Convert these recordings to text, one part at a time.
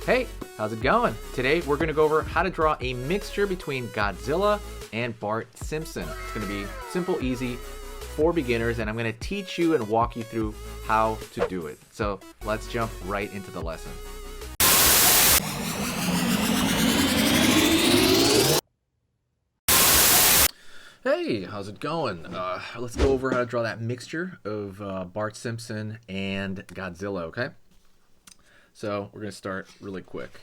Hey, how's it going? Today we're going to go over how to draw a mixture between Godzilla and Bart Simpson. It's going to be simple, easy, for beginners, and I'm going to teach you and walk you through how to do it. So let's jump right into the lesson. Hey, how's it going? Let's go over how to draw that mixture of Bart Simpson and Godzilla, okay? So we're going to start really quick.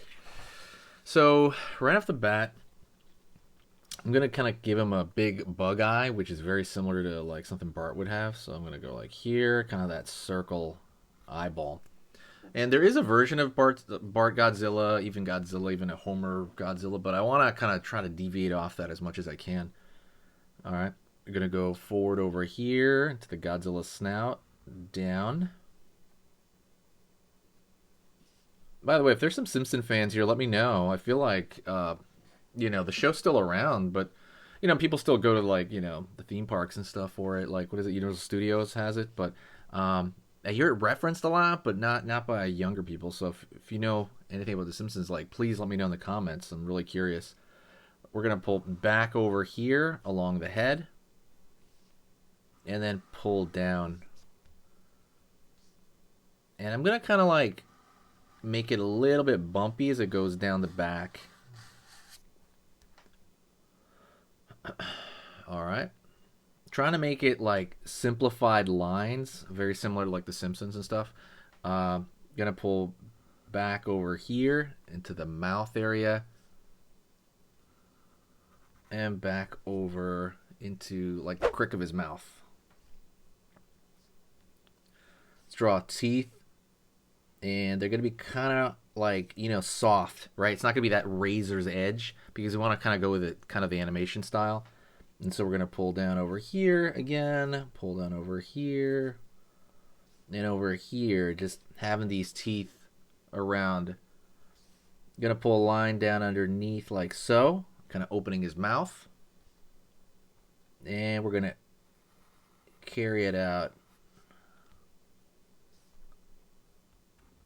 So right off the bat, I'm going to kind of give him a big bug eye, which is very similar to like something Bart would have. So I'm going to go like here, kind of that circle eyeball. And there is a version of Bart Godzilla, even a Homer Godzilla, but I want to kind of try to deviate off that as much as I can. All right, we're going to go forward over here to the Godzilla snout, down. By the way, if there's some Simpson fans here, let me know. I feel like, the show's still around, but, people still go to, like, the theme parks and stuff for it. Like, what is it? Universal Studios has it. But I hear it referenced a lot, but not by younger people. So if you know anything about The Simpsons, like, please let me know in the comments. I'm really curious. We're going to pull back over here along the head. And then pull down. And I'm going to kind of, like, make it a little bit bumpy as it goes down the back. Alright. Trying to make it like simplified lines, very similar to like The Simpsons and stuff. Gonna pull back over here into the mouth area. And back over into like the crick of his mouth. Let's draw teeth. And they're going to be kind of like, soft, right? It's not going to be that razor's edge because we want to kind of go with it, kind of the animation style. And so we're going to pull down over here again, pull down over here, and over here, just having these teeth around. Going to pull a line down underneath like so, kind of opening his mouth. And we're going to carry it out.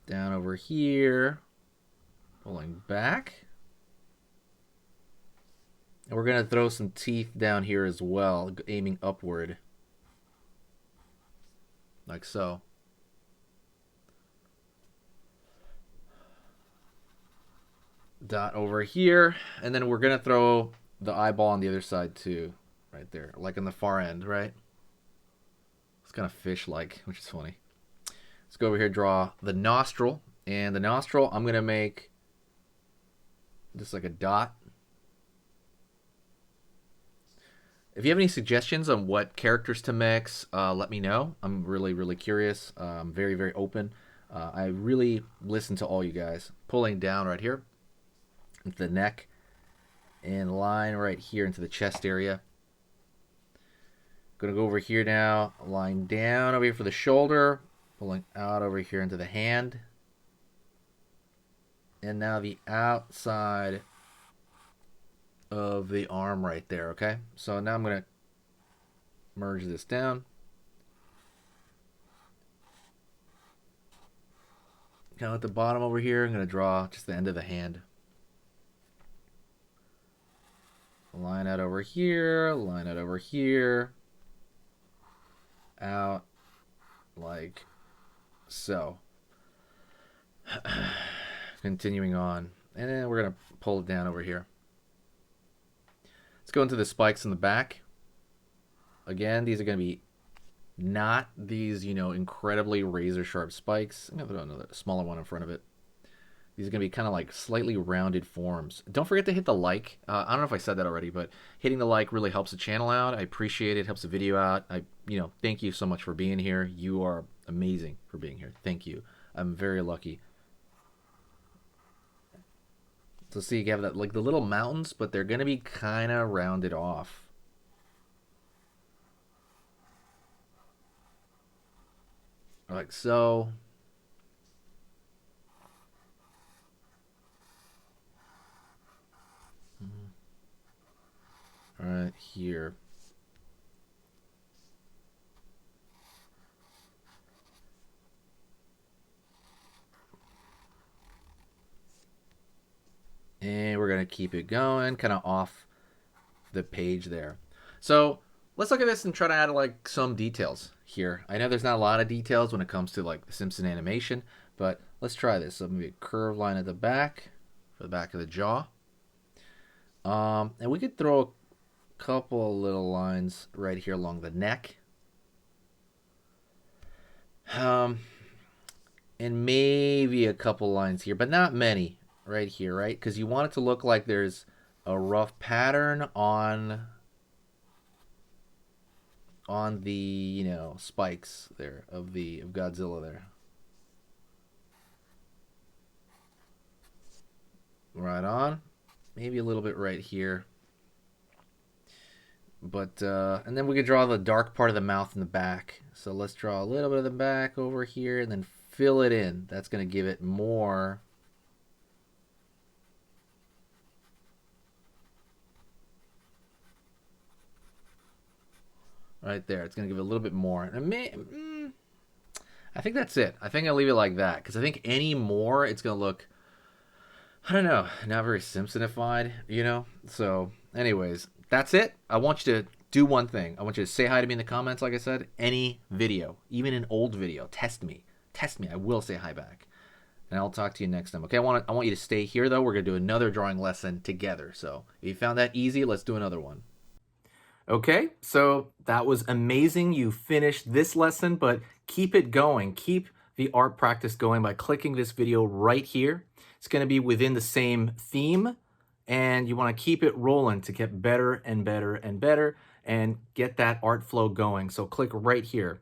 Down over here, pulling back. And we're going to throw some teeth down here as well, aiming upward. Like so. Dot over here. And then we're going to throw the eyeball on the other side too. Right there, like in the far end, right? It's kind of fish-like, which is funny. Let's go over here, draw the nostril. And the nostril, I'm going to make just like a dot. If you have any suggestions on what characters to mix, let me know. I'm really, really curious. I'm very, very open. I really listen to all you guys. Pulling down right here into the neck and line right here into the chest area. Going to go over here now, line down over here for the shoulder. Pulling out over here into the hand. And now the outside of the arm right there, okay? So now I'm going to merge this down. Now at the bottom over here, I'm going to draw just the end of the hand. Line out over here, line out over here. Out like so. Continuing on. And then we're going to pull it down over here. Let's go into the spikes in the back. Again, these are going to be not these, incredibly razor sharp spikes. I'm going to throw another smaller one in front of it. These are going to be kind of like slightly rounded forms. Don't forget to hit the like. I don't know if I said that already, but hitting the like really helps the channel out. I appreciate it. Helps the video out. Thank you so much for being here. You are amazing for being here. Thank you. I'm very lucky. So see, you have that like the little mountains, but they're going to be kind of rounded off. Like so. Right here. And we're going to keep it going, kind of off the page there. So let's look at this and try to add like some details here. I know there's not a lot of details when it comes to like the Simpson animation, but let's try this. So maybe a curved line at the back, for the back of the jaw. And we could throw a couple of little lines right here along the neck. And maybe a couple lines here, but not many right here, right? Because you want it to look like there's a rough pattern on the, you know, spikes there of Godzilla there. Right on. Maybe a little bit right here. But and then we could draw the dark part of the mouth in the back. So let's draw a little bit of the back over here and then fill it in. That's going to give it more right there. It's going to give it a little bit more. And I think that's it. I think I'll leave it like that because I think any more it's going to look, I don't know, not very Simpsonified, you know? So anyways, that's it. I want you to do one thing. I want you to say hi to me in the comments, like I said. Any video, even an old video, test me. Test me. I will say hi back. And I'll talk to you next time. Okay, I want you to stay here, though. We're going to do another drawing lesson together. So if you found that easy, let's do another one. Okay, so that was amazing. You finished this lesson, but keep it going. Keep the art practice going by clicking this video right here. It's going to be within the same theme, and you want to keep it rolling to get better and better and better and get that art flow going. So click right here.